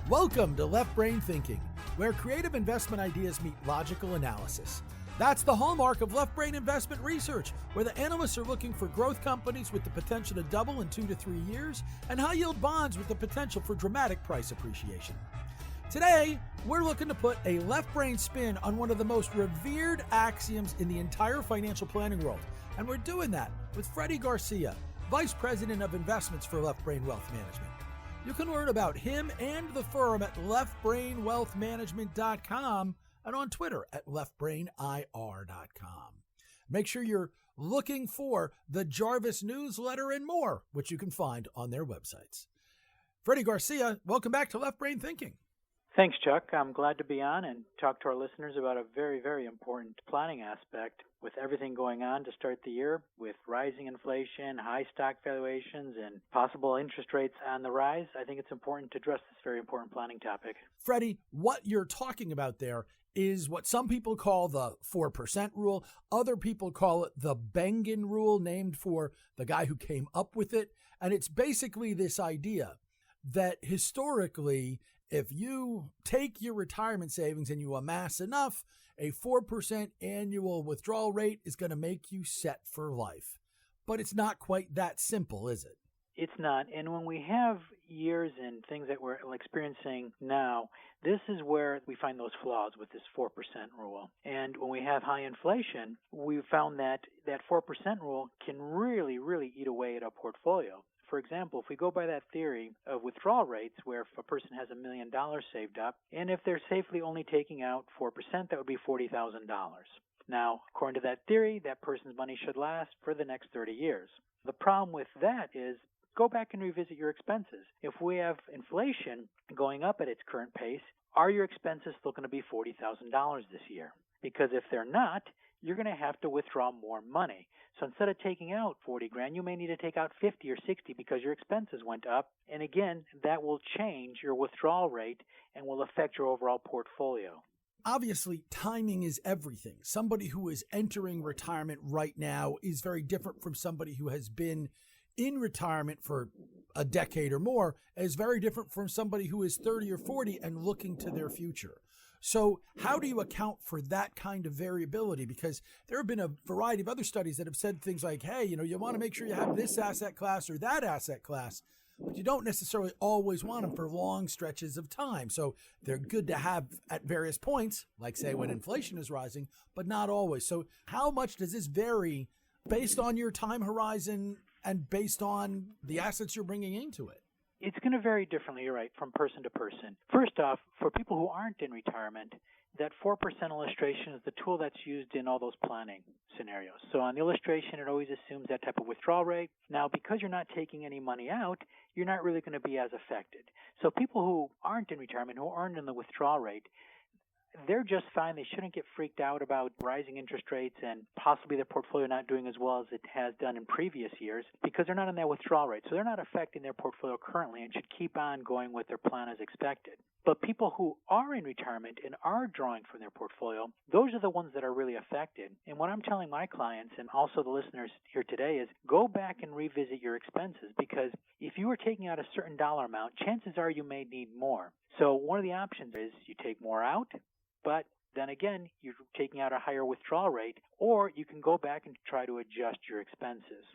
Welcome to Left Brain Thinking, where creative investment ideas meet logical analysis. That's the hallmark of Left Brain Investment Research, where the analysts are looking for growth companies with the potential to double in 2 to 3 years and high-yield bonds with the potential for dramatic price appreciation. Today, we're looking to put a left brain spin on one of the most revered axioms in the entire financial planning world, and we're doing that with Freddy Garcia, Vice President of Investments for Left Brain Wealth Management. You can learn about him and the firm at leftbrainwealthmanagement.com and on Twitter at leftbrainir.com. Make sure you're looking for the Jarvis newsletter and more, which you can find on their websites. Freddy Garcia, welcome back to Left Brain Thinking. Thanks, Chuck. I'm glad to be on and talk to our listeners about a very, very important planning aspect with everything going on to start the year with rising inflation, high stock valuations, and possible interest rates on the rise. I think it's important to address this very important planning topic. Freddie, what you're talking about there is what some people call the 4% rule. Other people call it the Bengen rule, named for the guy who came up with it. And it's basically this idea that historically, if you take your retirement savings and you amass enough, a 4% annual withdrawal rate is going to make you set for life. But it's not quite that simple, is it? It's not. And when we have years and things that we're experiencing now, this is where we find those flaws with this 4% rule. And when we have high inflation, we've found that that 4% rule can really, really eat away at a portfolio. For example, if we go by that theory of withdrawal rates, where if a person has $1 million saved up, and if they're safely only taking out 4%, that would be $40,000. Now, according to that theory, that person's money should last for the next 30 years. The problem with that is, go back and revisit your expenses. If we have inflation going up at its current pace, are your expenses still going to be $40,000 this year? Because if they're not, you're going to have to withdraw more money. So instead of taking out 40 grand, you may need to take out 50 or 60 because your expenses went up. And again, that will change your withdrawal rate and will affect your overall portfolio. Obviously, timing is everything. Somebody who is entering retirement right now is very different from somebody who has been in retirement for a decade or more, is very different from somebody who is 30 or 40 and looking to their future. So how do you account for that kind of variability? Because there have been a variety of other studies that have said things like, hey, you want to make sure you have this asset class or that asset class, but you don't necessarily always want them for long stretches of time. So they're good to have at various points, like say when inflation is rising, but not always. So how much does this vary based on your time horizon and based on the assets you're bringing into it? It's going to vary differently, you're right, from person to person. First off, for people who aren't in retirement, that 4% illustration is the tool that's used in all those planning scenarios. So on the illustration, it always assumes that type of withdrawal rate. Now, because you're not taking any money out, you're not really going to be as affected. So people who aren't in retirement, who aren't in the withdrawal rate, they're just fine. They shouldn't get freaked out about rising interest rates and possibly their portfolio not doing as well as it has done in previous years because they're not in that withdrawal rate. So they're not affecting their portfolio currently and should keep on going with their plan as expected. But people who are in retirement and are drawing from their portfolio, those are the ones that are really affected. And what I'm telling my clients and also the listeners here today is go back and revisit your expenses, because if you were taking out a certain dollar amount, chances are you may need more. So one of the options is you take more out, but then again, you're taking out a higher withdrawal rate, or you can go back and try to adjust your expenses.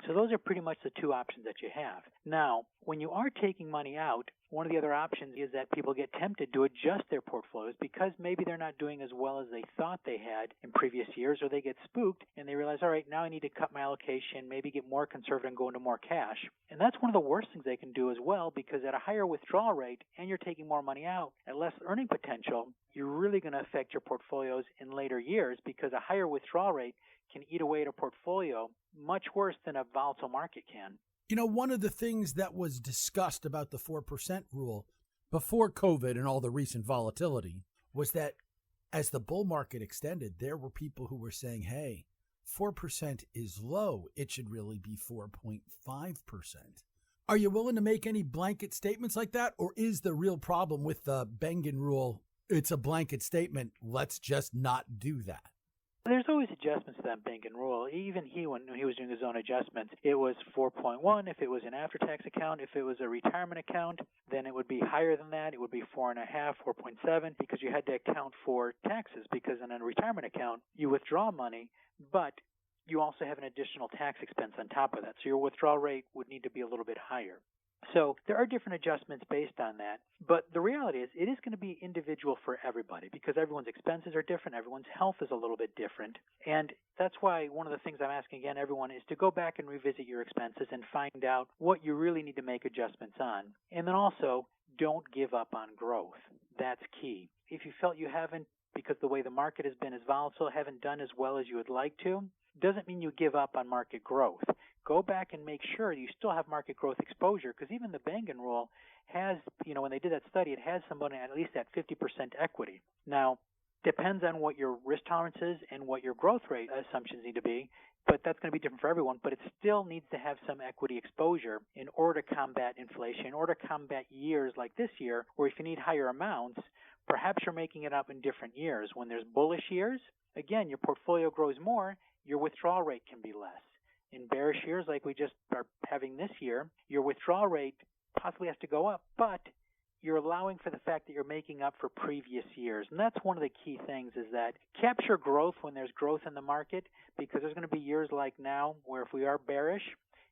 So those are pretty much the two options that you have. Now, when you are taking money out, one of the other options is that people get tempted to adjust their portfolios because maybe they're not doing as well as they thought they had in previous years, or they get spooked and they realize, all right, now I need to cut my allocation, maybe get more conservative and go into more cash. And that's one of the worst things they can do as well, because at a higher withdrawal rate and you're taking more money out at less earning potential, you're really going to affect your portfolios in later years, because a higher withdrawal rate can eat away at a portfolio much worse than a volatile market can. One of the things that was discussed about the 4% rule before COVID and all the recent volatility was that as the bull market extended, there were people who were saying, hey, 4% is low. It should really be 4.5%. Are you willing to make any blanket statements like that? Or is the real problem with the Bengen rule, it's a blanket statement, let's just not do that? There's always adjustments to that Bengen rule. Even when he was doing his own adjustments, it was 4.1 if it was an after-tax account. If it was a retirement account, then it would be higher than that. It would be 4.5, 4.7, because you had to account for taxes. Because in a retirement account, you withdraw money, but you also have an additional tax expense on top of that. So your withdrawal rate would need to be a little bit higher. So there are different adjustments based on that, but the reality is it is going to be individual for everybody because everyone's expenses are different, everyone's health is a little bit different, and that's why one of the things I'm asking again everyone is to go back and revisit your expenses and find out what you really need to make adjustments on. And then also, don't give up on growth. That's key. If you felt you haven't, because the way the market has been as volatile, haven't done as well as you would like to, doesn't mean you give up on market growth. Go back and make sure you still have market growth exposure, because even the Bengen rule has, when they did that study, it has somebody at least at 50% equity. Now, depends on what your risk tolerance is and what your growth rate assumptions need to be, but that's going to be different for everyone. But it still needs to have some equity exposure in order to combat inflation, in order to combat years like this year, where if you need higher amounts, perhaps you're making it up in different years. When there's bullish years, again, your portfolio grows more, your withdrawal rate can be less. In bearish years like we just are having this year, your withdrawal rate possibly has to go up, but you're allowing for the fact that you're making up for previous years. And that's one of the key things is that capture growth when there's growth in the market, because there's going to be years like now where if we are bearish,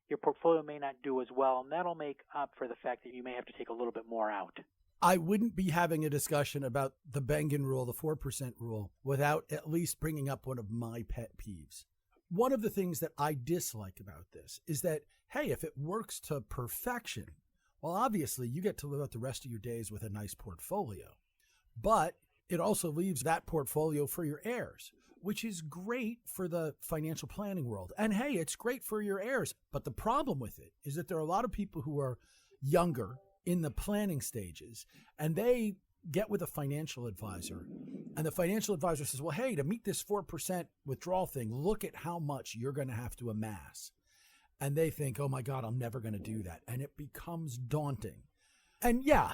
your portfolio may not do as well, and that'll make up for the fact that you may have to take a little bit more out. I wouldn't be having a discussion about the Bengen rule, the 4% rule, without at least bringing up one of my pet peeves. One of the things that I dislike about this is that, hey, if it works to perfection, well, obviously you get to live out the rest of your days with a nice portfolio. But it also leaves that portfolio for your heirs, which is great for the financial planning world. And hey, it's great for your heirs. But the problem with it is that there are a lot of people who are younger in the planning stages, and they get with a financial advisor, and the financial advisor says, well, hey, to meet this 4% withdrawal thing, look at how much you're going to have to amass. And they think, oh my God, I'm never going to do that. And it becomes daunting. And yeah,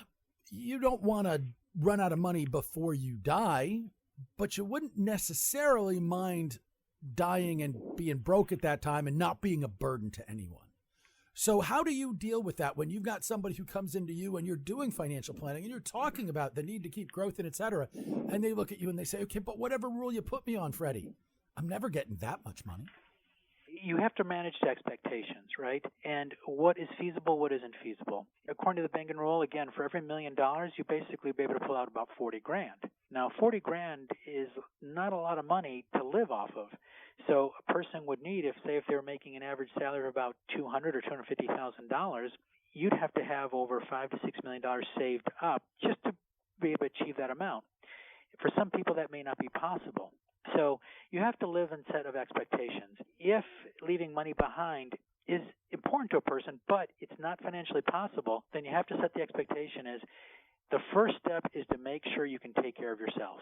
you don't want to run out of money before you die, but you wouldn't necessarily mind dying and being broke at that time and not being a burden to anyone. So how do you deal with that when you've got somebody who comes into you and you're doing financial planning and you're talking about the need to keep growth and et cetera, and they look at you and they say, okay, but whatever rule you put me on, Freddie, I'm never getting that much money. You have to manage the expectations, right? And what is feasible, what isn't feasible. According to the Bengen rule, again, for every $1 million, you basically be able to pull out about $40,000. Now, $40,000 is not a lot of money to live off of. So a person would need, if they were making an average salary of about $200,000 or $250,000, you'd have to have over $5 to $6 million saved up just to be able to achieve that amount. For some people, that may not be possible. So you have to live in a set of expectations. If leaving money behind is important to a person, but it's not financially possible, then you have to set the expectation as the first step is to make sure you can take care of yourself.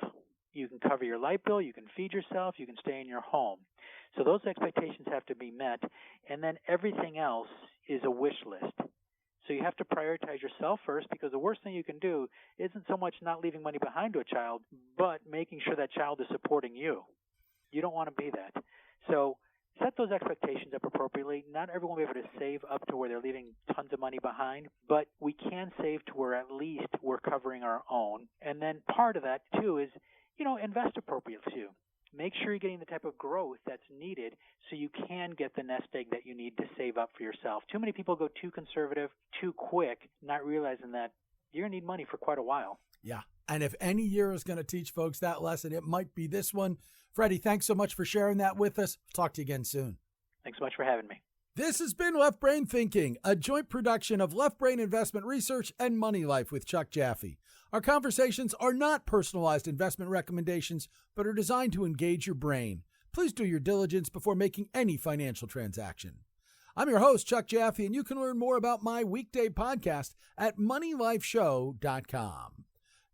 You can cover your light bill, you can feed yourself, you can stay in your home. So those expectations have to be met, and then everything else is a wish list. So you have to prioritize yourself first, because the worst thing you can do isn't so much not leaving money behind to a child, but making sure that child is supporting you. You don't want to be that. So set those expectations up appropriately. Not everyone will be able to save up to where they're leaving tons of money behind, but we can save to where at least we're covering our own. And then part of that, too, is, invest appropriately, too. Make sure you're getting the type of growth that's needed so you can get the nest egg that you need to save up for yourself. Too many people go too conservative, too quick, not realizing that you're going to need money for quite a while. Yeah. And if any year is going to teach folks that lesson, it might be this one. Freddie, thanks so much for sharing that with us. Talk to you again soon. Thanks so much for having me. This has been Left Brain Thinking, a joint production of Left Brain Investment Research and Money Life with Chuck Jaffe. Our conversations are not personalized investment recommendations, but are designed to engage your brain. Please do your diligence before making any financial transaction. I'm your host, Chuck Jaffe, and you can learn more about my weekday podcast at moneylifeshow.com.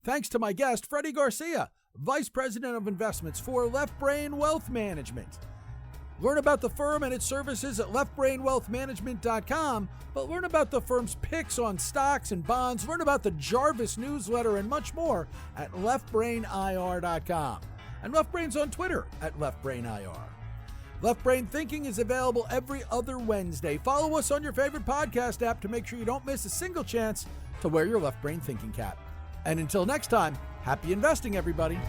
Thanks to my guest, Freddy Garcia, Vice President of Investments for Left Brain Wealth Management. Learn about the firm and its services at leftbrainwealthmanagement.com, but learn about the firm's picks on stocks and bonds, learn about the Jarvis newsletter, and much more at leftbrainir.com. and Left Brain's on Twitter at LeftBrainIR. Left Brain Thinking is available every other Wednesday. Follow us on your favorite podcast app to make sure you don't miss a single chance to wear your Left Brain Thinking cap. And until next time, happy investing, everybody.